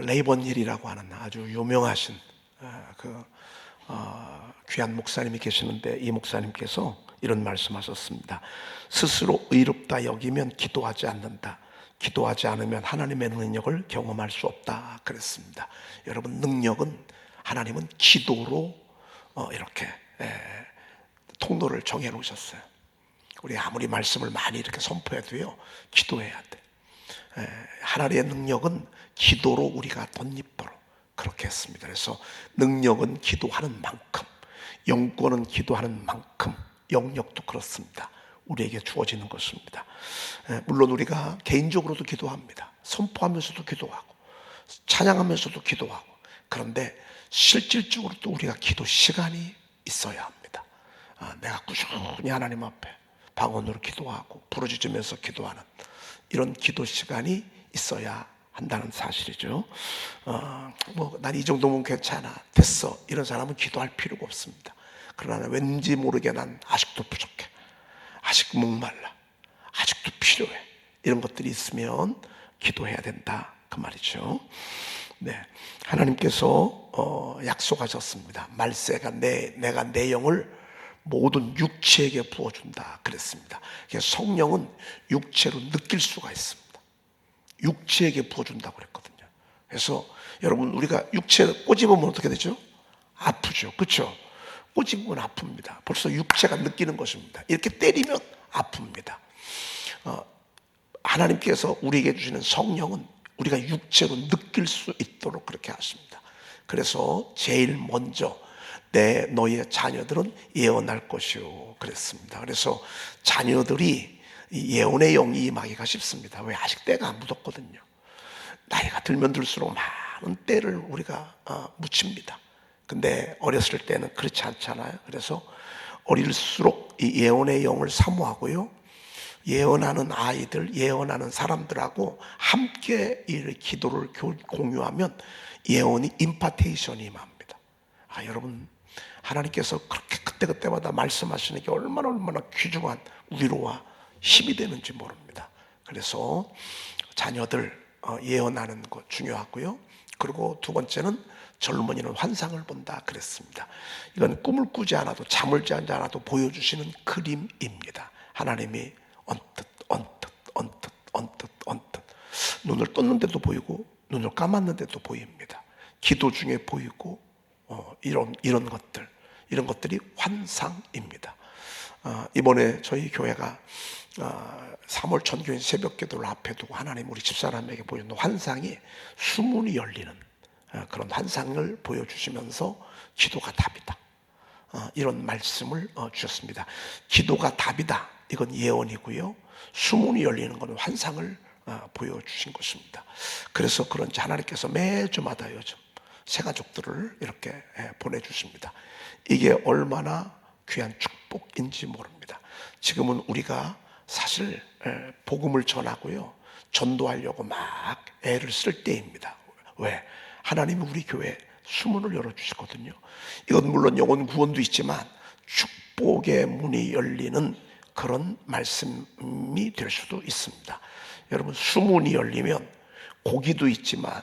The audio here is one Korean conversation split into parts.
레이번 힐이라고 하는 아주 유명하신 귀한 목사님이 계시는데, 이 목사님께서 이런 말씀하셨습니다. 스스로 의롭다 여기면 기도하지 않는다. 기도하지 않으면 하나님의 능력을 경험할 수 없다 그랬습니다. 여러분, 능력은, 하나님은 기도로 이렇게 통로를 정해 놓으셨어요. 우리 아무리 말씀을 많이 이렇게 선포해도요, 기도해야 돼. 하나님의 능력은 기도로 우리가 덧입도록 그렇게 했습니다. 그래서 능력은 기도하는 만큼, 영권은 기도하는 만큼 영역도 그렇습니다. 우리에게 주어지는 것입니다. 물론 우리가 개인적으로도 기도합니다. 선포하면서도 기도하고 찬양하면서도 기도하고, 그런데 실질적으로 또 우리가 기도 시간이 있어야 합니다. 내가 꾸준히 하나님 앞에 방언으로 기도하고 부르짖으면서 기도하는 이런 기도 시간이 있어야 한다는 사실이죠. 난 이 정도면 괜찮아, 됐어, 이런 사람은 기도할 필요가 없습니다. 그러나 왠지 모르게 난 아직도 부족해, 아직 목말라, 아직도 필요해, 이런 것들이 있으면 기도해야 된다 그 말이죠. 네, 하나님께서 약속하셨습니다. 말세가 내가 내 영을 모든 육체에게 부어준다 그랬습니다. 성령은 육체로 느낄 수가 있습니다. 육체에게 부어준다고 그랬거든요. 그래서 여러분, 우리가 육체에 꼬집으면 어떻게 되죠? 아프죠, 그렇죠? 꼬집으면 아픕니다. 벌써 육체가 느끼는 것입니다. 이렇게 때리면 아픕니다. 하나님께서 우리에게 주시는 성령은 우리가 육체로 느낄 수 있도록 그렇게 하십니다. 그래서 제일 먼저 너희의 자녀들은 예언할 것이요 그랬습니다. 그래서 자녀들이 예언의 영이 임하기가 쉽습니다. 왜? 아직 때가 안 묻었거든요. 나이가 들면 들수록 많은 때를 우리가 묻힙니다. 근데 어렸을 때는 그렇지 않잖아요. 그래서 어릴수록 이 예언의 영을 사모하고요, 예언하는 아이들, 예언하는 사람들하고 함께 이 기도를 공유하면 예언이 임파테이션이 임합니다. 여러분, 하나님께서 그렇게 그때그때마다 말씀하시는 게 얼마나 귀중한 위로와 힘이 되는지 모릅니다. 그래서 자녀들 예언하는 것 중요하고요. 그리고 두 번째는 젊은이는 환상을 본다 그랬습니다. 이건 꿈을 꾸지 않아도, 잠을 자지 않아도 보여주시는 그림입니다. 하나님이 언뜻 눈을 떴는데도 보이고 눈을 감았는데도 보입니다. 기도 중에 보이고 이런 것들이 환상입니다. 이번에 저희 교회가 3월 전교인 새벽기도를 앞에 두고 하나님 우리 집사람에게 보여준 환상이 수문이 열리는 그런 환상을 보여주시면서 기도가 답이다, 이런 말씀을 주셨습니다. 기도가 답이다, 이건 예언이고요, 수문이 열리는 것은 환상을 보여주신 것입니다. 그래서 그런지 하나님께서 매주마다 요즘 새가족들을 이렇게 보내주십니다. 이게 얼마나 귀한 축복인지 모릅니다. 지금은 우리가 사실 복음을 전하고요, 전도하려고 막 애를 쓸 때입니다. 왜? 하나님이 우리 교회에 수문을 열어주시거든요. 이건 물론 영혼 구원도 있지만 축복의 문이 열리는 그런 말씀이 될 수도 있습니다. 여러분, 수문이 열리면 고기도 있지만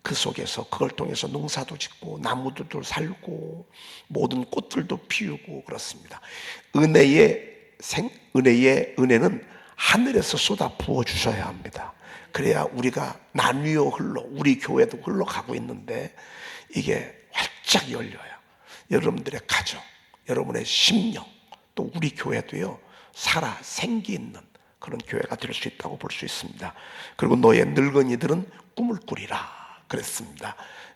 그 속에서 그걸 통해서 농사도 짓고 나무들도 살고 모든 꽃들도 피우고 그렇습니다. 은혜는 하늘에서 쏟아 부어 주셔야 합니다. 그래야 우리가 나뉘어 우리 교회도 흘러가고 있는데 이게 활짝 열려요. 여러분들의 가정, 여러분의 심령, 또 우리 교회도요, 살아 생기 있는 그런 교회가 될 수 있다고 볼 수 있습니다. 그리고 너의 늙은이들은 꿈을 꾸리라 그랬습니다.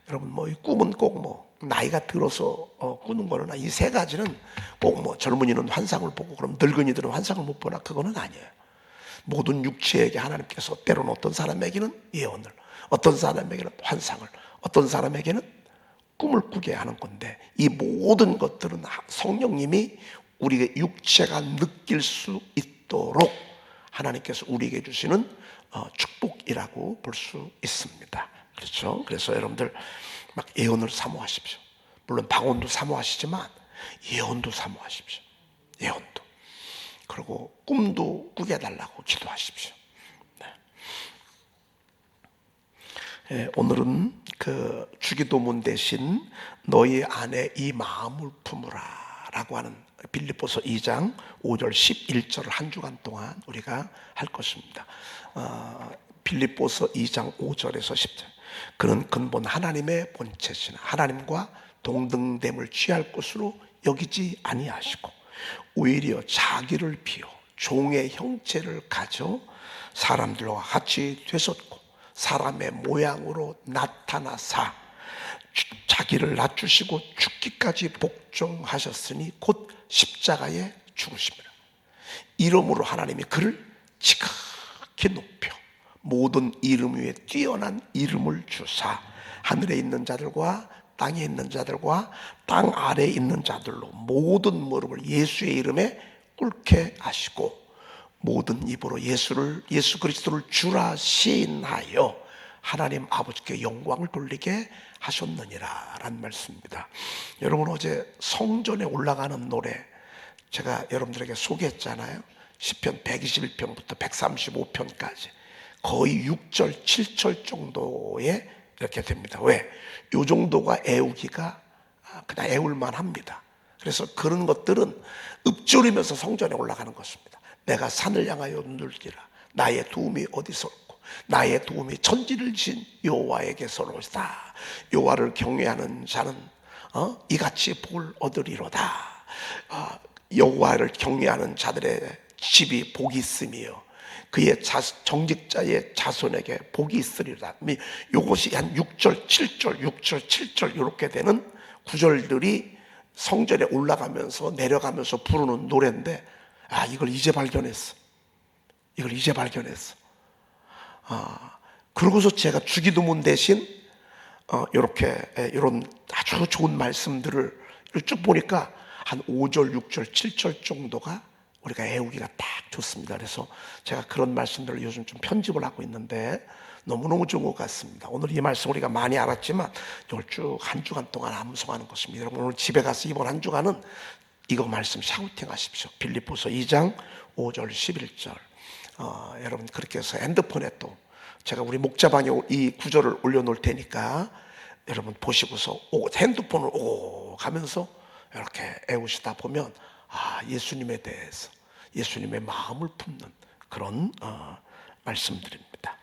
여러분, 이 꿈은 꼭 나이가 들어서 꾸는 거나, 이 세 가지는 꼭 젊은이는 환상을 보고 그럼 늙은이들은 환상을 못 보나, 그거는 아니에요. 모든 육체에게 하나님께서 때로는 어떤 사람에게는 예언을, 어떤 사람에게는 환상을, 어떤 사람에게는 꿈을 꾸게 하는 건데, 이 모든 것들은 성령님이 우리의 육체가 느낄 수 있도록 하나님께서 우리에게 주시는 축복이라고 볼 수 있습니다. 그렇죠? 그래서 여러분들 막 예언을 사모하십시오. 물론 방언도 사모하시지만 예언도 사모하십시오. 예언도. 그리고 꿈도 꾸게 해달라고 기도하십시오. 네. 오늘은 그 주기도문 대신 너희 안에 이 마음을 품으라 라고 하는 빌립보서 2장 5절 11절을 한 주간 동안 우리가 할 것입니다. 빌립보서 2장 5절에서 10절. 그는 근본 하나님의 본체시나 하나님과 동등됨을 취할 것으로 여기지 아니하시고 오히려 자기를 비워 종의 형체를 가져 사람들과 같이 되셨고 사람의 모양으로 나타나사 자기를 낮추시고 죽기까지 복종하셨으니 곧 십자가에 죽으심이라. 이러므로 하나님이 그를 지극히 높여 모든 이름 위에 뛰어난 이름을 주사 하늘에 있는 자들과 땅에 있는 자들과 땅 아래에 있는 자들로 모든 무릎을 예수의 이름에 꿇게 하시고 모든 입으로 예수 그리스도를 주라 시인하여 하나님 아버지께 영광을 돌리게 하셨느니라 라는 말씀입니다. 여러분, 어제 성전에 올라가는 노래 제가 여러분들에게 소개했잖아요. 시편 121편부터 135편까지 거의 6절 7절 정도에 이렇게 됩니다. 왜? 이 정도가 애우기가 그냥 애울만 합니다. 그래서 그런 것들은 읊조리면서 성전에 올라가는 것입니다. 내가 산을 향하여 눈들기라. 나의 도움이 어디서 올고 나의 도움이 천지를 지은 여호와에게서 오시다. 여호와를 경외하는 자는 이같이 복을 얻으리로다. 여호와를 경외하는 자들의 집이 복이 있으며 그의 정직자의 자손에게 복이 있으리라. 이것이 한 6절 7절 6절 7절 이렇게 되는 구절들이 성전에 올라가면서 내려가면서 부르는 노래인데, 이걸 이제 발견했어. 그러고서 제가 주기도문 대신 이런 아주 좋은 말씀들을 쭉 보니까 한 5절 6절 7절 정도가 우리가 애우기가 딱 좋습니다. 그래서 제가 그런 말씀들을 요즘 좀 편집을 하고 있는데 너무너무 좋은 것 같습니다. 오늘 이 말씀 우리가 많이 알았지만 이걸 쭉 한 주간 동안 암송하는 것입니다. 여러분, 오늘 집에 가서 이번 한 주간은 이거 말씀 샤우팅 하십시오. 빌립보서 2장 5절 11절. 여러분, 그렇게 해서 핸드폰에 또 제가 우리 목자방에 이 구절을 올려놓을 테니까 여러분 보시고서 핸드폰을 가면서 이렇게 애우시다 보면 예수님에 대해서 예수님의 마음을 품는 그런 말씀드립니다.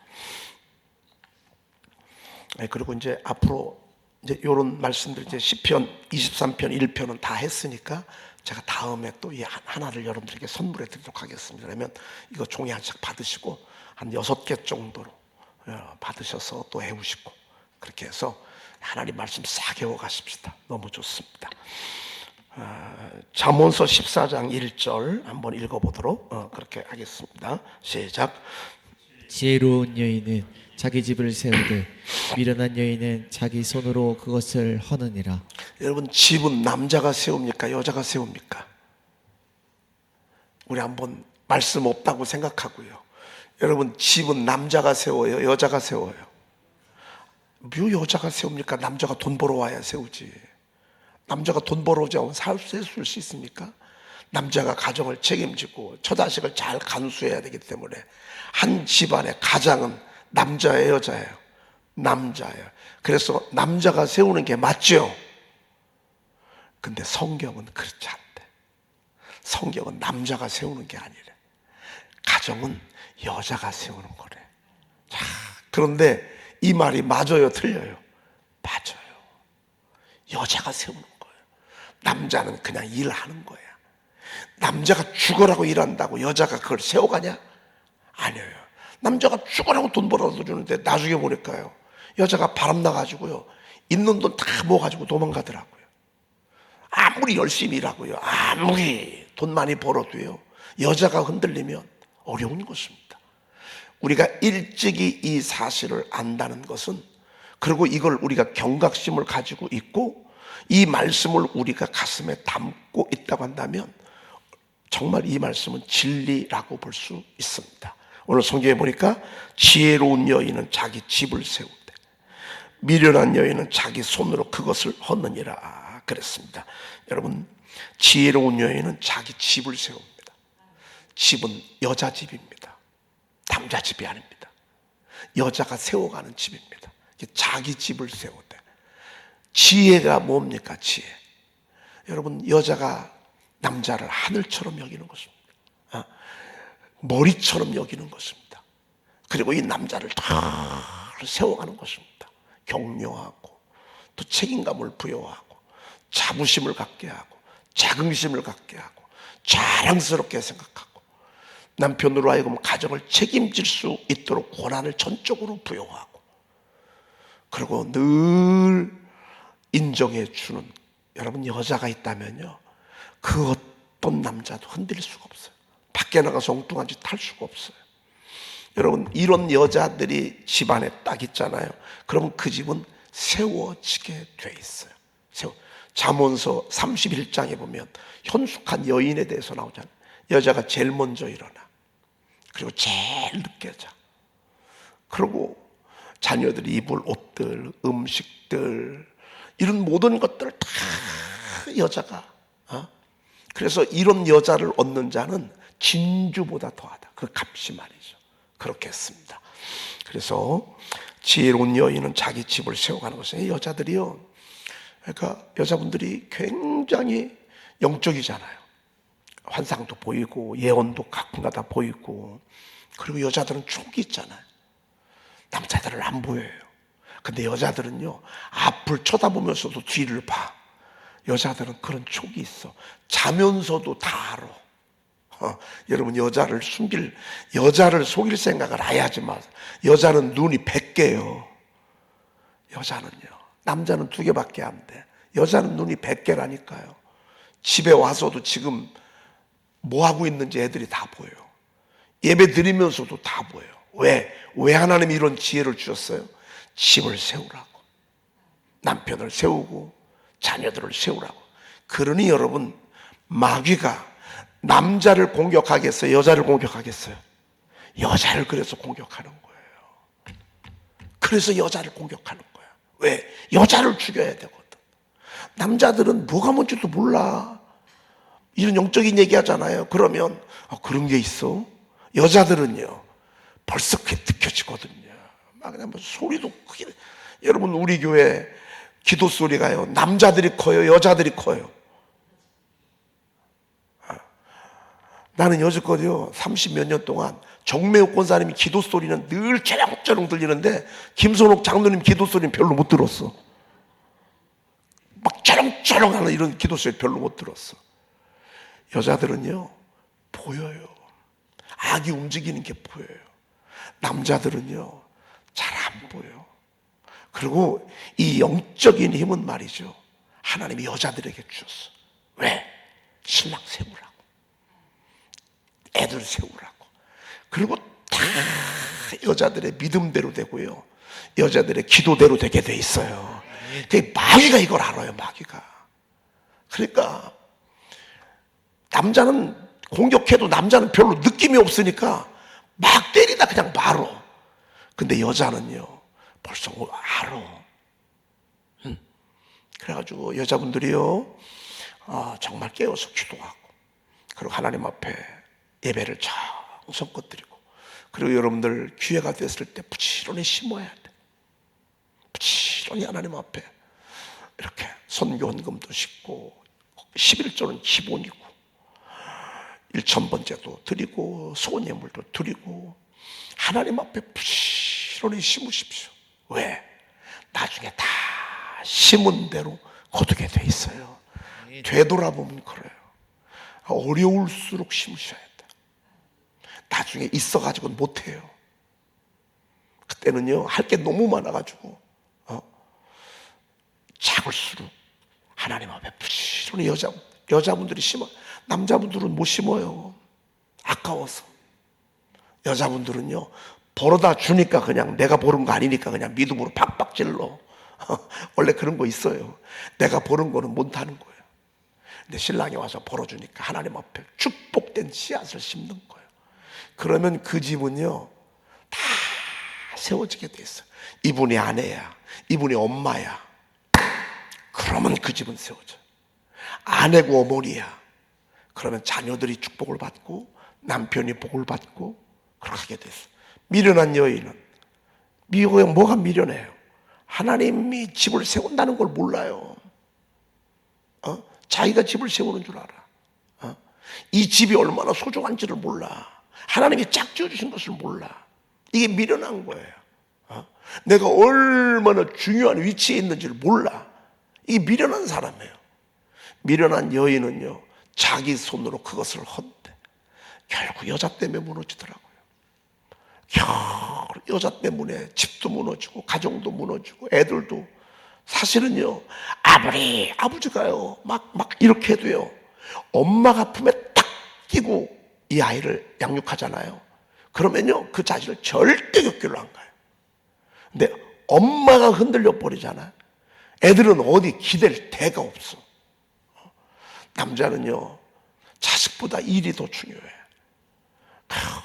그리고 이제 앞으로 이제 이런 말씀들 이제 시편 23편 1편은 다 했으니까 제가 다음에 또 이 하나를 여러분들에게 선물해 드리도록 하겠습니다. 그러면 이거 종이 한 짝 받으시고 한 6개 정도로 받으셔서 또 해오시고 그렇게 해서 하나님 말씀 싹 외워 가십시다. 너무 좋습니다. 잠언서 14장 1절 한번 읽어보도록 그렇게 하겠습니다. 시작. 지혜로운 여인은 자기 집을 세우되 미련한 여인은 자기 손으로 그것을 허느니라. 여러분, 집은 남자가 세웁니까? 여자가 세웁니까? 우리 한번 말씀 없다고 생각하고요. 여러분, 집은 남자가 세워요? 여자가 세워요? 왜 여자가 세웁니까? 남자가 돈 벌어 와야 세우지. 남자가 돈 벌어오지 않으면 살 수 있습니까? 남자가 가정을 책임지고 처자식을 잘 간수해야 되기 때문에 한 집안의 가장은 남자예요, 여자예요? 남자예요. 그래서 남자가 세우는 게 맞죠? 근데 성경은 그렇지 않대. 성경은 남자가 세우는 게 아니래. 가정은 여자가 세우는 거래. 자, 그런데 이 말이 맞아요, 틀려요? 맞아요. 여자가 세우는 거예요. 남자는 그냥 일하는 거야. 남자가 죽으라고 일한다고 여자가 그걸 세워가냐? 아니에요. 남자가 죽으라고 돈 벌어서 주는데 나중에 보니까요, 여자가 바람나가지고요, 있는 돈 다 모아가지고 도망가더라고요. 아무리 열심히 일하고요, 아무리 돈 많이 벌어도요, 여자가 흔들리면 어려운 것입니다. 우리가 일찍이 이 사실을 안다는 것은, 그리고 이걸 우리가 경각심을 가지고 있고 이 말씀을 우리가 가슴에 담고 있다고 한다면 정말 이 말씀은 진리라고 볼 수 있습니다. 오늘 성경에 보니까 지혜로운 여인은 자기 집을 세우되 미련한 여인은 자기 손으로 그것을 허느니라 그랬습니다. 여러분, 지혜로운 여인은 자기 집을 세웁니다. 집은 여자 집입니다. 남자 집이 아닙니다. 여자가 세워가는 집입니다. 자기 집을 세우되. 지혜가 뭡니까? 지혜. 여러분, 여자가 남자를 하늘처럼 여기는 것입니다. 머리처럼 여기는 것입니다. 그리고 이 남자를 다 세워가는 것입니다. 격려하고 또 책임감을 부여하고 자부심을 갖게 하고 자긍심을 갖게 하고 자랑스럽게 생각하고 남편으로 하여금 가정을 책임질 수 있도록 권한을 전적으로 부여하고 그리고 늘 인정해 주는 여러분 여자가 있다면요 그 어떤 남자도 흔들릴 수가 없어요. 밖에 나가서 엉뚱한 짓 할 수가 없어요. 여러분 이런 여자들이 집안에 딱 있잖아요. 그러면 그 집은 세워지게 돼 있어요. 잠언서 31장에 보면 현숙한 여인에 대해서 나오잖아요. 여자가 제일 먼저 일어나. 그리고 제일 늦게 자. 그리고 자녀들이 입을 옷들, 음식들 이런 모든 것들을 다 여자가 그래서 이런 여자를 얻는 자는 진주보다 더하다. 그 값이 말이죠. 그렇게 했습니다. 그래서 지혜로운 여인은 자기 집을 세워가는 것이에요. 여자들이요. 그러니까 여자분들이 굉장히 영적이잖아요. 환상도 보이고 예언도 가끔가다 보이고 그리고 여자들은 촉이 있잖아요. 남자들은 안 보여요. 근데 여자들은요 앞을 쳐다보면서도 뒤를 봐. 여자들은 그런 촉이 있어. 자면서도 다 알아. 여러분 여자를 속일 생각을 아예 하지 마세요. 여자는 눈이 100개예요. 여자는요. 남자는 2개밖에 안 돼. 여자는 눈이 100개라니까요. 집에 와서도 지금 뭐 하고 있는지 애들이 다 보여요. 예배 드리면서도 다 보여요. 왜 하나님이 이런 지혜를 주셨어요? 집을 세우라고. 남편을 세우고 자녀들을 세우라고. 그러니 여러분 마귀가 남자를 공격하겠어요? 여자를 공격하겠어요? 여자를 그래서 공격하는 거예요. 그래서 여자를 공격하는 거예요. 왜? 여자를 죽여야 되거든. 남자들은 뭐가 뭔지도 몰라. 이런 영적인 얘기 하잖아요. 그러면 그런 게 있어? 여자들은요 벌써 그게 느껴지거든요. 막 그냥 뭐 소리도 크게. 여러분 우리 교회 기도 소리가요 남자들이 커요? 여자들이 커요? 나는 여지껏요 30몇 년 동안 정매욱 권사님이 기도 소리는 늘 쩌렁쩌렁 들리는데 김선옥 장로님 기도 소리는 별로 못 들었어. 막 쩌렁쩌렁 하는 이런 기도 소리 별로 못 들었어. 여자들은요 보여요. 악이 움직이는 게 보여요. 남자들은요 잘 안 보여. 그리고 이 영적인 힘은 말이죠 하나님이 여자들에게 주셨어. 왜? 신랑 세우라고, 애들 세우라고. 그리고 다 여자들의 믿음대로 되고요 여자들의 기도대로 되게 돼 있어요. 마귀가 이걸 알아요. 마귀가. 그러니까 남자는 공격해도 남자는 별로 느낌이 없으니까 막 때리다 그냥 말어. 근데 여자는요 벌써 알아. 그래가지고 여자분들이요 정말 깨어서 기도하고 그리고 하나님 앞에 예배를 정성껏 드리고 그리고 여러분들 기회가 됐을 때 부지런히 심어야 돼. 부지런히 하나님 앞에 이렇게 선교헌금도 싣고 11조는 기본이고 1,000번째도 드리고 소원예물도 드리고 하나님 앞에 부지런히 심으십시오. 왜? 나중에 다 심은 대로 거두게 돼 있어요. 되돌아보면 그래요. 어려울수록 심으셔야 돼. 나중에 있어가지고는 못해요. 그때는요 할 게 너무 많아가지고 작을수록 하나님 앞에 부지런히 여자분들이 심어. 남자분들은 못 심어요. 아까워서. 여자분들은요 벌어다 주니까 그냥 내가 버는 거 아니니까 그냥 믿음으로 팍팍 찔러. 원래 그런 거 있어요. 내가 버는 거는 못하는 거예요. 근데 신랑이 와서 벌어주니까 하나님 앞에 축복된 씨앗을 심는 거예요. 그러면 그 집은요 다 세워지게 돼 있어요. 이분이 아내야, 이분이 엄마야. 그러면 그 집은 세워져. 아내고 어머니야. 그러면 자녀들이 축복을 받고 남편이 복을 받고 그렇게 하게 됐어. 미련한 여인은 미국에 뭐가 미련해요? 하나님이 집을 세운다는 걸 몰라요. 자기가 집을 세우는 줄 알아. 이 집이 얼마나 소중한지를 몰라. 하나님이 짝 지어주신 것을 몰라. 이게 미련한 거예요. 내가 얼마나 중요한 위치에 있는지를 몰라. 이게 미련한 사람이에요. 미련한 여인은요, 자기 손으로 그것을 헌데 결국 여자 때문에 무너지더라고요. 여자 때문에 집도 무너지고 가정도 무너지고 애들도, 사실은요, 아무리 아버지가요 막 이렇게 해도요, 엄마가 품에 딱 끼고 이 아이를 양육하잖아요. 그러면요 그 자식을 절대 격결로 안 가요. 근데 엄마가 흔들려 버리잖아요. 애들은 어디 기댈 데가 없어. 남자는요, 자식보다 일이 더 중요해.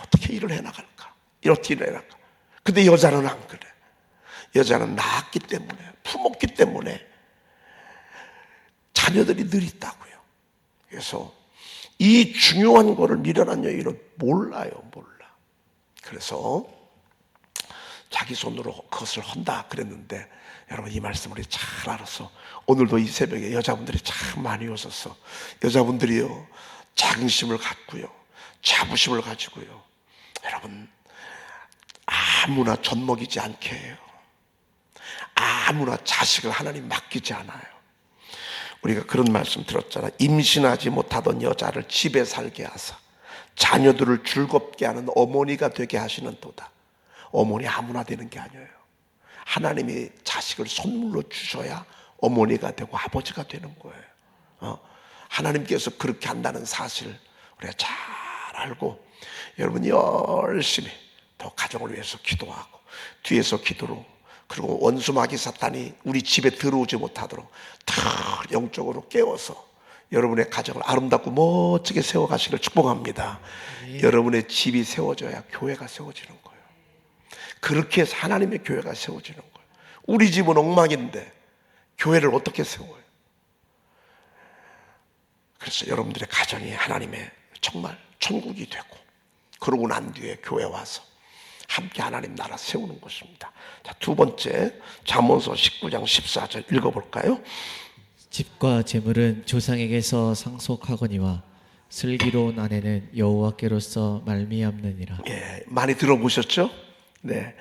어떻게 일을 해나갈까? 이렇게 일을 해나갈까? 근데 여자는 안 그래. 여자는 낳았기 때문에, 품었기 때문에 자녀들이 늘 있다고요. 그래서 이 중요한 거를 미련한 여인은 몰라요. 그래서 자기 손으로 그것을 헌다 그랬는데, 여러분 이 말씀을 잘 알아서 오늘도 이 새벽에 여자분들이 참 많이 오셨어. 여자분들이요, 자긍심을 갖고요, 자부심을 가지고요, 여러분 아무나 젖먹이지 않게 해요. 아무나 자식을 하나님 맡기지 않아요. 우리가 그런 말씀 들었잖아. 임신하지 못하던 여자를 집에 살게 하사 자녀들을 즐겁게 하는 어머니가 되게 하시는 도다. 어머니 아무나 되는 게 아니에요. 하나님이 자식을 선물로 주셔야 어머니가 되고 아버지가 되는 거예요. 하나님께서 그렇게 한다는 사실 우리가 잘 알고, 여러분 열심히 더 가정을 위해서 기도하고, 뒤에서 기도로, 그리고 원수 마귀 사탄이 우리 집에 들어오지 못하도록 다 영적으로 깨워서 여러분의 가정을 아름답고 멋지게 세워가시기를 축복합니다. 여러분의 집이 세워져야 교회가 세워지는 거예요. 그렇게 해서 하나님의 교회가 세워지는 거예요. 우리 집은 엉망인데 교회를 어떻게 세워요? 그래서 여러분들의 가정이 하나님의 정말 천국이 되고, 그러고 난 뒤에 교회 와서 함께 하나님 나라 세우는 것입니다. 자, 두 번째, 잠언서 19장 14절 읽어볼까요? 집과 재물은 조상에게서 상속하거니와 슬기로운 아내는 여호와께로서 말미암느니라. 예, 많이 들어보셨죠? 네,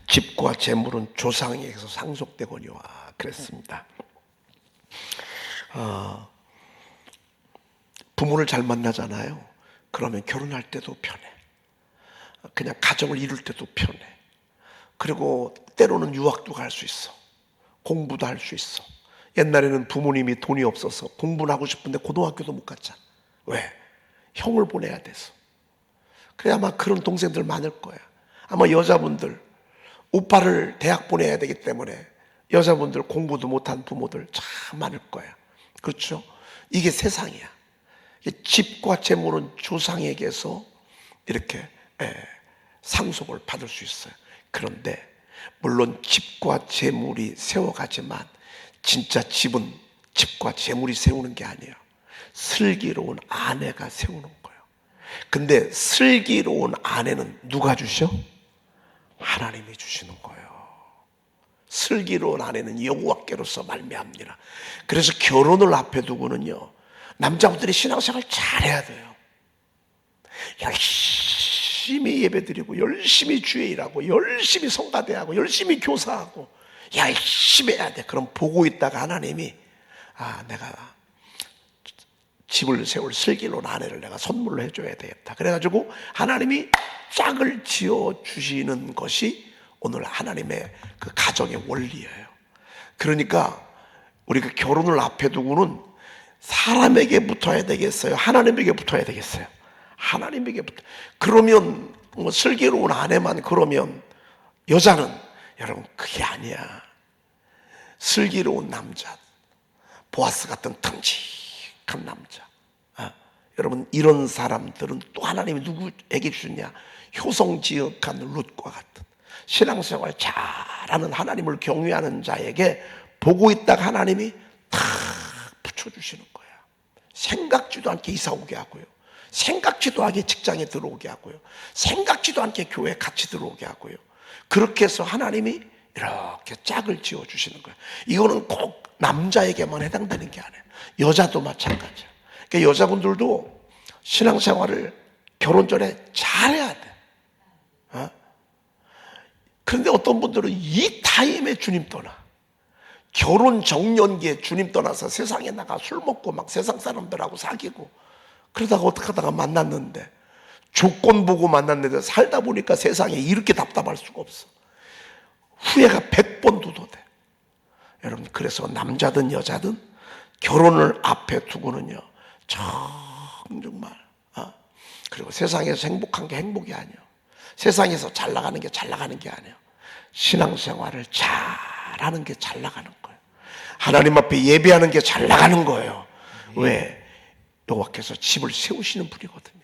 집과 재물은 조상에게서 상속되거니와 그랬습니다. 부모를 잘 만나잖아요. 그러면 결혼할 때도 편해. 그냥 가정을 이룰 때도 편해. 그리고 때로는 유학도 갈 수 있어. 공부도 할 수 있어. 옛날에는 부모님이 돈이 없어서 공부는 하고 싶은데 고등학교도 못 갔잖아. 왜? 형을 보내야 돼서. 그래, 아마 그런 동생들 많을 거야. 아마 여자분들 오빠를 대학 보내야 되기 때문에 여자분들 공부도 못한 부모들 참 많을 거야. 그렇죠? 이게 세상이야. 집과 재물은 조상에게서 이렇게 상속을 받을 수 있어요. 그런데 물론 집과 재물이 세워가지만 진짜 집은 집과 재물이 세우는 게 아니에요. 슬기로운 아내가 세우는 거예요. 근데 슬기로운 아내는 누가 주셔? 하나님이 주시는 거예요. 슬기로운 아내는 여호와께로서 말미암니라. 그래서 결혼을 앞에 두고는요, 남자분들이 신앙생활 잘해야 돼요. 열심히 예배드리고, 열심히 주의 일하고, 열심히 성가대하고, 열심히 교사하고, 열심히 해야 돼. 그럼 보고 있다가 하나님이, 내가 집을 세울 슬기로운 아내를 내가 선물로 해줘야 되겠다. 그래가지고 하나님이 짝을 지어 주시는 것이 오늘 하나님의 그 가정의 원리예요. 그러니까 우리가 결혼을 앞에 두고는 사람에게 붙어야 되겠어요? 하나님에게 붙어야 되겠어요? 하나님에게 붙어. 그러면 뭐 슬기로운 아내만 그러면, 여자는 여러분 그게 아니야. 슬기로운 남자, 보아스 같은 듬직한 남자. 여러분 이런 사람들은 또 하나님이 누구에게 주냐? 효성지역한 룻과 같은 신앙생활 잘하는, 하나님을 경외하는 자에게 보고 있다가 하나님이 탁 붙여주시는 거야. 생각지도 않게 이사 오게 하고요, 생각지도 않게 직장에 들어오게 하고요, 생각지도 않게 교회에 같이 들어오게 하고요. 그렇게 해서 하나님이 이렇게 짝을 지어 주시는 거예요. 이거는 꼭 남자에게만 해당되는 게 아니에요. 여자도 마찬가지예요. 그러니까 여자분들도 신앙생활을 결혼 전에 잘해야 돼. 그런데 어떤 분들은 이 타임에 주님 떠나, 결혼 정년기에 주님 떠나서 세상에 나가 술 먹고 막 세상 사람들하고 사귀고, 그러다가 어떻게 하다가 만났는데, 조건 보고 만났는데 살다 보니까 세상에 이렇게 답답할 수가 없어. 후회가 100번도 돼. 여러분, 그래서 남자든 여자든 결혼을 앞에 두고는요, 정말 그리고 세상에서 행복한 게 행복이 아니에요. 세상에서 잘 나가는 게 잘 나가는 게 아니에요. 신앙생활을 잘하는 게 잘 나가는 거예요. 하나님 앞에 예배하는 게 잘 나가는 거예요. 왜? 여호와께서 집을 세우시는 분이거든요.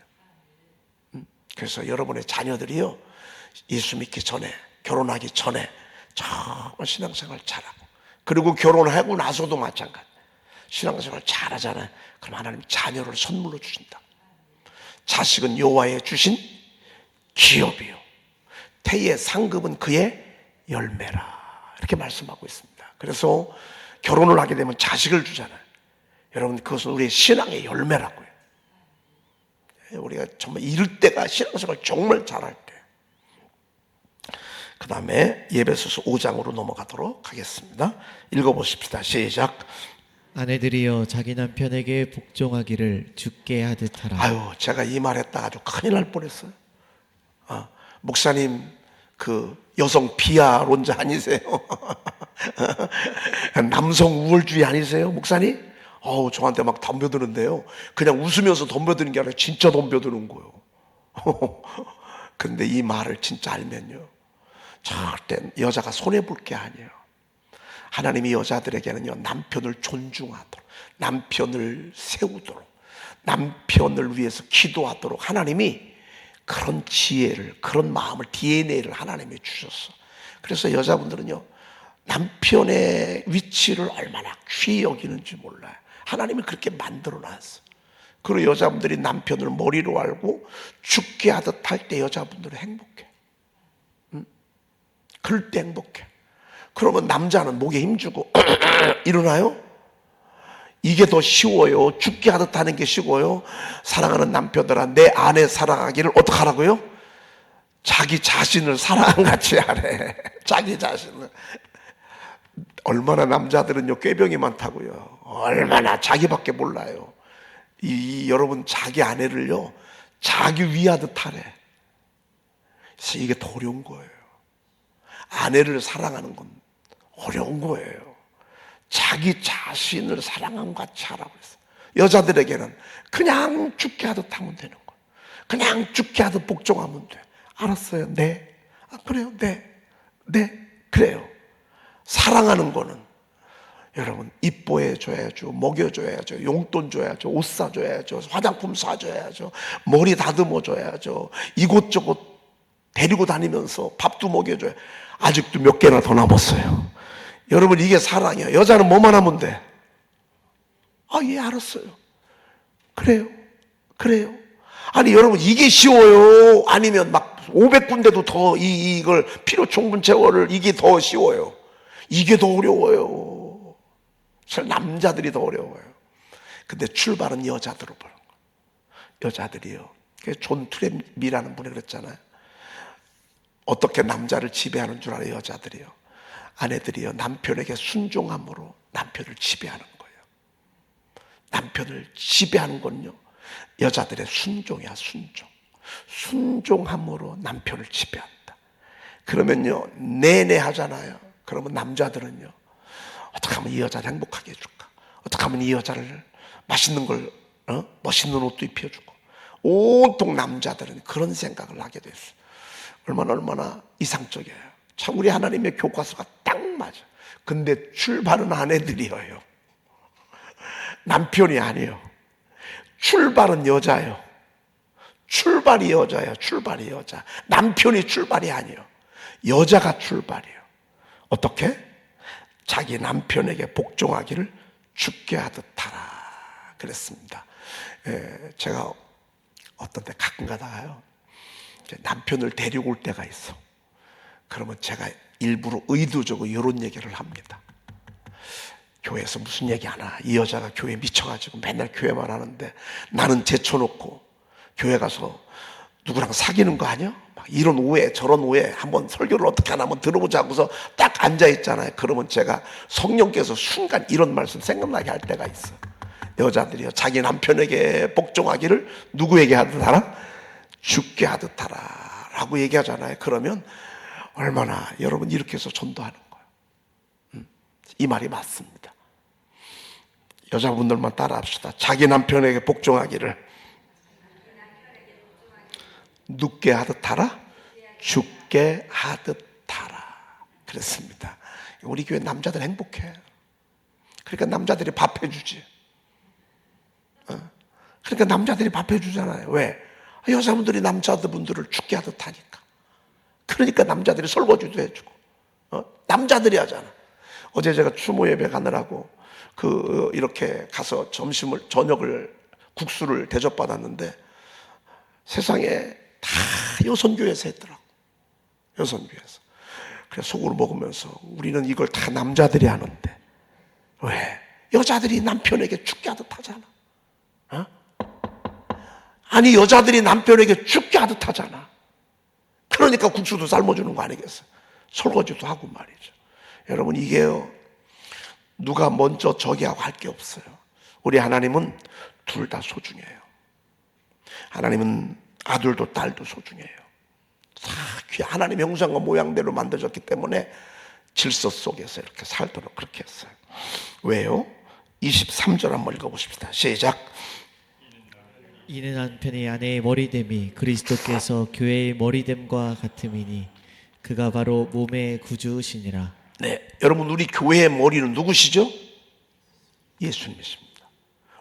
그래서 여러분의 자녀들이요, 예수 믿기 전에, 결혼하기 전에 정말 신앙생활 잘하고, 그리고 결혼하고 나서도 마찬가지. 신앙생활 잘하잖아요. 그럼 하나님 자녀를 선물로 주신다. 자식은 여호와의 주신 기업이요, 태의 상급은 그의 열매라, 이렇게 말씀하고 있습니다. 그래서 결혼을 하게 되면 자식을 주잖아요. 여러분, 그것은 우리의 신앙의 열매라고요. 우리가 정말 이럴 때가 신앙생활 정말 잘할 때. 그 다음에 예배소서 5장으로 넘어가도록 하겠습니다. 읽어보십시다. 시작. 아내들이여 자기 남편에게 복종하기를 주께 하듯 하라. 아유, 제가 이 말 했다가 아주 큰일 날 뻔했어요. 목사님, 그 여성 비하론자 아니세요? 남성 우월주의 아니세요, 목사님? 저한테 막 덤벼드는데요, 그냥 웃으면서 덤벼드는 게 아니라 진짜 덤벼드는 거예요. 근데 이 말을 진짜 알면요, 절대 여자가 손해볼 게 아니에요. 하나님이 여자들에게는요, 남편을 존중하도록, 남편을 세우도록, 남편을 위해서 기도하도록 하나님이 그런 지혜를, 그런 마음을, DNA를 하나님이 주셨어. 그래서 여자분들은요, 남편의 위치를 얼마나 귀히 여기는지 몰라요. 하나님이 그렇게 만들어 놨어. 그리고 여자분들이 남편을 머리로 알고 죽게 하듯 할 때 여자분들은 행복해. 그럴 때 행복해. 그러면 남자는 목에 힘주고 일어나요? 이게 더 쉬워요. 죽게 하듯 하는 게 쉬워요. 사랑하는 남편들아, 내 아내 사랑하기를 어떻게 하라고요? 자기 자신을 사랑같이 하래. 자기 자신을. 얼마나 남자들은요, 꾀병이 많다고요. 얼마나 자기밖에 몰라요. 여러분, 자기 아내를요, 자기 위하듯 하래. 그래서 이게 더 어려운 거예요. 아내를 사랑하는 건 어려운 거예요. 자기 자신을 사랑한 것 같이 하라고 했어요. 여자들에게는 그냥 죽게 하듯 하면 되는 거예요. 그냥 죽게 하듯 복종하면 돼. 알았어요. 네. 그래요. 네. 네. 그래요. 사랑하는 거는 여러분, 이뻐해 줘야죠, 먹여 줘야죠, 용돈 줘야죠, 옷 사줘야죠, 화장품 사줘야죠, 머리 다듬어 줘야죠, 이곳저곳 데리고 다니면서 밥도 먹여줘요. 아직도 몇 개나 더 남았어요. 여러분, 이게 사랑이에요. 여자는 뭐만 하면 돼? 예, 알았어요. 그래요. 그래요. 아니, 여러분, 이게 쉬워요? 아니면 막 500군데도 더 이걸 필요 충분 제어를, 이게 더 쉬워요? 이게 더 어려워요. 사실 남자들이 더 어려워요. 근데 출발은 여자들로 보는 거예요. 여자들이요. 존 트랩이라는 분이 그랬잖아요. 어떻게 남자를 지배하는 줄 알아요, 여자들이요? 아내들이요, 남편에게 순종함으로 남편을 지배하는 거예요. 남편을 지배하는 건요, 여자들의 순종이야, 순종. 순종함으로 남편을 지배한다. 그러면요, 내내 하잖아요. 그러면 남자들은요, 어떻게 하면 이 여자를 행복하게 해줄까? 어떻게 하면 이 여자를 맛있는 걸, 멋있는 옷도 입혀주고, 온통 남자들은 그런 생각을 하게 됐어요. 얼마나 이상적이에요. 참, 우리 하나님의 교과서가 딱 맞아. 근데 출발은 아내들이에요. 남편이 아니에요. 출발은 여자예요. 출발이 여자예요. 출발이 여자. 남편이 출발이 아니에요. 여자가 출발이에요. 어떻게? 자기 남편에게 복종하기를 죽게 하듯 하라 그랬습니다. 제가 어떤 때 가끔 가다가요, 남편을 데리고 올 때가 있어. 그러면 제가 일부러 의도적으로 이런 얘기를 합니다. 교회에서 무슨 얘기 하나, 이 여자가 교회에 미쳐가지고 맨날 교회만 하는데 나는 제쳐놓고 교회 가서 누구랑 사귀는 거 아니야? 막 이런 오해 저런 오해, 한번 설교를 어떻게 하나 한번 들어보자고서 딱 앉아있잖아요. 그러면 제가 성령께서 순간 이런 말씀 생각나게 할 때가 있어. 여자들이요, 자기 남편에게 복종하기를 누구에게 하듯 하라? 죽게 하듯 하라 라고 얘기하잖아요. 그러면 얼마나 여러분 이렇게 해서 전도하는 거예요. 이 말이 맞습니다. 여자분들만 따라합시다. 자기 남편에게 복종하기를 눕게 하듯 하라, 죽게 하듯 하라. 그랬습니다. 우리 교회 남자들 행복해. 그러니까 남자들이 밥 해주지. 그러니까 남자들이 밥 해주잖아요. 왜? 여자분들이 남자분들을 죽게 하듯 하니까. 그러니까 남자들이 설거지도 해주고. 남자들이 하잖아. 어제 제가 추모 예배 가느라고 이렇게 가서 저녁을 국수를 대접받았는데 세상에 다 여선교회에서 했더라고. 여선교회에서. 그래서 속으로 먹으면서 우리는 이걸 다 남자들이 하는데 왜? 여자들이 남편에게 죽게 하듯 하잖아. 아니 여자들이 남편에게 죽게 하듯 하잖아. 그러니까 국수도 삶아주는 거 아니겠어요? 설거지도 하고 말이죠. 여러분 이게요, 누가 먼저 저기하고 할 게 없어요. 우리 하나님은 둘 다 소중해요. 하나님은 아들도 딸도 소중해요. 다 하나님의 형상과 모양대로 만들어졌기 때문에 질서 속에서 이렇게 살도록 그렇게 했어요. 왜요? 23절 한번 읽어보십시다. 시작. 이는 한편의 아내의 머리됨이 그리스도께서 교회의 머리됨과 같음이니 그가 바로 몸의 구주시니라. 네, 여러분 우리 교회의 머리는 누구시죠? 예수님이십니다.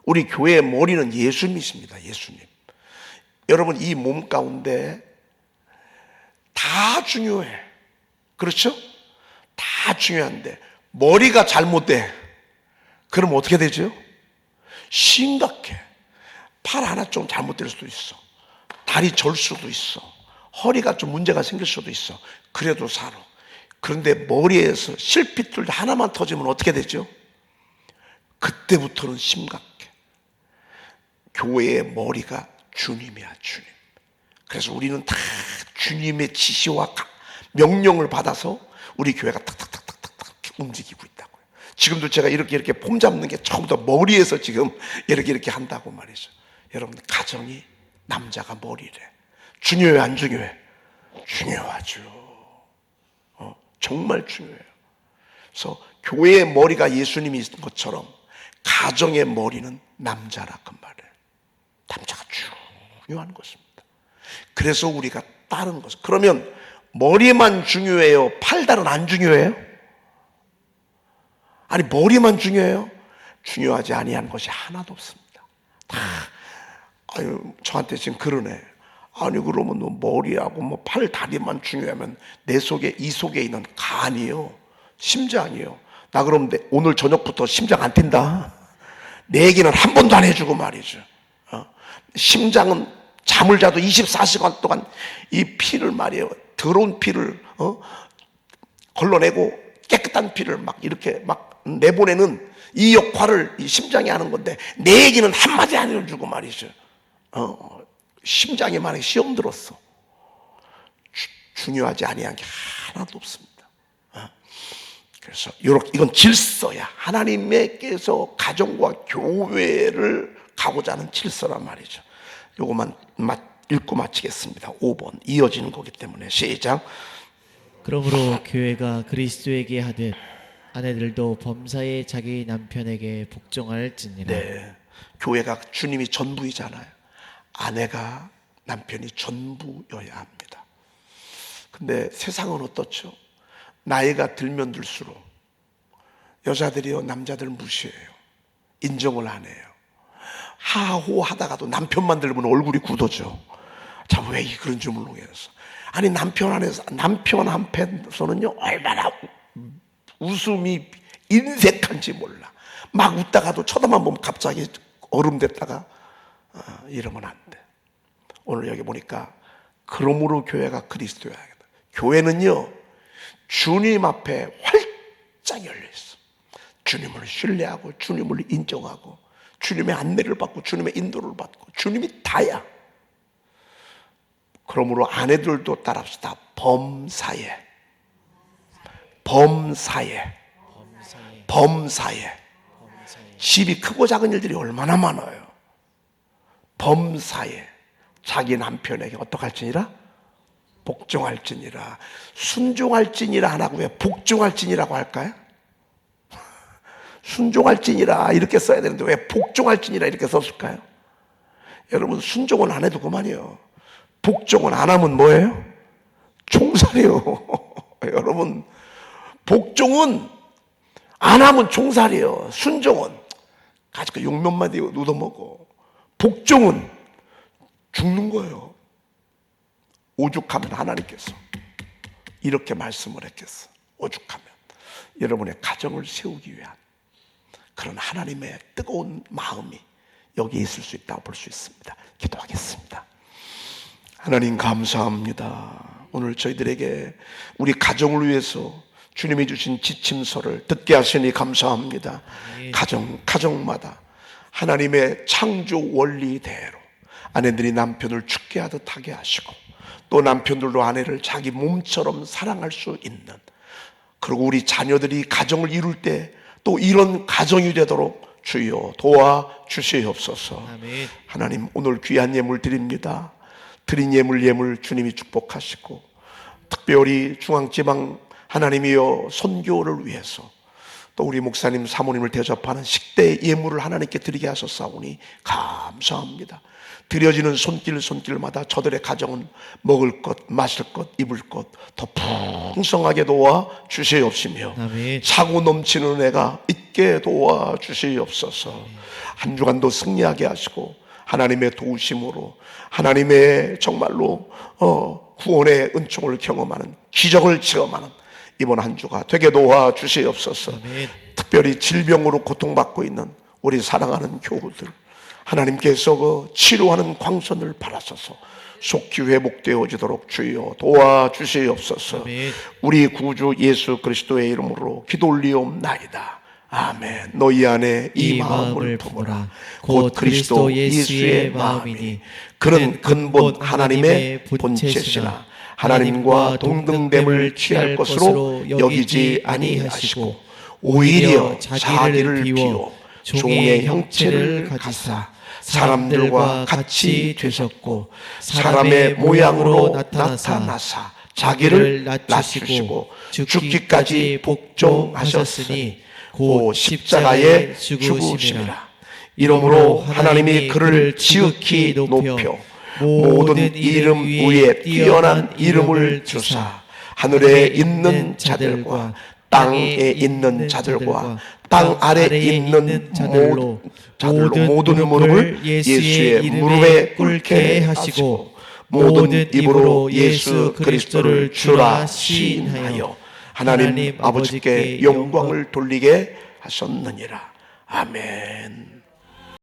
우리 교회의 머리는 예수님이십니다. 예수님. 여러분 이 몸 가운데 다 중요해. 그렇죠? 다 중요한데 머리가 잘못돼. 그럼 어떻게 되죠? 심각해. 팔 하나 좀 잘못될 수도 있어. 다리 절 수도 있어. 허리가 좀 문제가 생길 수도 있어. 그래도 살아. 그런데 머리에서 실핏줄 하나만 터지면 어떻게 되죠? 그때부터는 심각해. 교회의 머리가 주님이야, 주님. 그래서 우리는 다 주님의 지시와 명령을 받아서 우리 교회가 탁탁탁탁탁 움직이고 있다고요. 지금도 제가 이렇게 폼 잡는 게 처음부터 머리에서 지금 이렇게 한다고 말이죠. 여러분 가정이 남자가 머리래. 중요해 안 중요해? 중요하죠. 정말 중요해요. 그래서 교회의 머리가 예수님이 있는 것처럼 가정의 머리는 남자라 그 말이에요. 남자가 중요한 것입니다. 그래서 우리가 따르는 것은, 그러면 머리만 중요해요? 팔다리는 안 중요해요? 아니 머리만 중요해요? 중요하지 아니한 것이 하나도 없습니다. 다 저한테 지금 그러네. 아니 그러면 너 머리하고 뭐 팔 다리만 중요하면 내 속에 이 속에 있는 간이요, 심장이요. 나 그럼 오늘 저녁부터 심장 안 뛴다. 내 얘기는 한 번도 안 해주고 말이죠. 심장은 잠을 자도 24시간 동안 이 피를 말이에요, 더러운 피를 걸러내고 깨끗한 피를 막 이렇게 막 내보내는 이 역할을 이 심장이 하는 건데 내 얘기는 한마디 안 해주고 말이죠. 심장이 만약에 시험 들었어. 중요하지 아니한 게 하나도 없습니다. 그래서 이건 질서야. 하나님께서 가정과 교회를 가고자 하는 질서란 말이죠. 요것만 읽고 마치겠습니다. 5번 이어지는 거기 때문에 시작. 그러므로 교회가 그리스도에게 하듯 아내들도 범사에 자기 남편에게 복종할지니라. 네, 교회가 주님이 전부이잖아요. 아내가 남편이 전부여야 합니다. 근데 세상은 어떻죠? 나이가 들면 들수록 여자들이요 남자들 무시해요. 인정을 안 해요. 하호 하다가도 남편만 들면 얼굴이 굳어져. 참 왜 그런지 모르겠어. 아니 남편 한편에서는요 얼마나 웃음이 인색한지 몰라. 막 웃다가도 쳐다만 보면 갑자기 얼음 됐다가 이러면 안 돼. 오늘 여기 보니까 그러므로 교회가 그리스도야. 교회는요 주님 앞에 활짝 열려 있어. 주님을 신뢰하고 주님을 인정하고 주님의 안내를 받고 주님의 인도를 받고 주님이 다야. 그러므로 아내들도 따라합시다. 범사에, 범사에, 범사에. 집이 크고 작은 일들이 얼마나 많아요. 범사에 자기 남편에게 어떡할지니라? 복종할지니라. 순종할지니라 안 하고 왜 복종할지니라고 할까요? 순종할지니라 이렇게 써야 되는데 왜 복종할지니라 이렇게 썼을까요? 여러분, 순종은 안 해도 그만이에요. 복종은 안 하면 뭐예요? 총살이에요. 여러분, 복종은 안 하면 총살이에요. 순종은 가지고 욕몇마디 얻어먹어. 복종은 죽는 거예요. 오죽하면 하나님께서 이렇게 말씀을 했겠어. 오죽하면 여러분의 가정을 세우기 위한 그런 하나님의 뜨거운 마음이 여기에 있을 수 있다고 볼 수 있습니다. 기도하겠습니다. 하나님 감사합니다. 오늘 저희들에게 우리 가정을 위해서 주님이 주신 지침서를 듣게 하시니 감사합니다. 가정마다 하나님의 창조 원리대로 아내들이 남편을 죽게 하듯 하게 하시고 또 남편들도 아내를 자기 몸처럼 사랑할 수 있는, 그리고 우리 자녀들이 가정을 이룰 때 또 이런 가정이 되도록 주여 도와주시옵소서. 아멘. 하나님, 오늘 귀한 예물 드립니다. 드린 예물 주님이 축복하시고 특별히 중앙지방 하나님이여 선교를 위해서 또 우리 목사님 사모님을 대접하는 식대 예물을 하나님께 드리게 하셨사오니 감사합니다. 드려지는 손길마다 저들의 가정은 먹을 것, 마실 것, 입을 것 더 풍성하게 도와주시옵시며 아멘. 차고 넘치는 은혜가 있게 도와주시옵소서. 한 주간도 승리하게 하시고 하나님의 도우심으로 하나님의 정말로 구원의 은총을 경험하는, 기적을 체험하는 이번 한 주가 되게 도와주시옵소서. 아멘. 특별히 질병으로 고통받고 있는 우리 사랑하는 교우들, 하나님께서 그 치료하는 광선을 바라셔서 속히 회복되어지도록 주여 도와주시옵소서. 아멘. 우리 구주 예수 그리스도의 이름으로 기도 올리옵나이다. 아멘. 너희 안에 이 마음을 품으라. 곧 그리스도 예수의 마음이니 그는 근본 하나님의 본체시나 하나님과 동등됨을 취할 것으로 여기지 아니하시고 오히려 자기를 비워 종의 형체를 가지사 사람들과 같이 되셨고 사람의 모양으로 나타나사 자기를 낮추시고 죽기까지 복종하셨으니 곧 십자가에 죽으심이라. 이러므로 하나님이 그를 지극히 높여 모든 이름 위에 뛰어난 이름을 주사 하늘에 있는 자들과 땅에 있는 자들과 땅 아래 있는 자들로 모든 무릎을 예수의 무릎에 꿇게 하시고 모든 입으로 예수 그리스도를 주라 시인하여 하나님 아버지께 영광을 돌리게 하셨느니라. 아멘.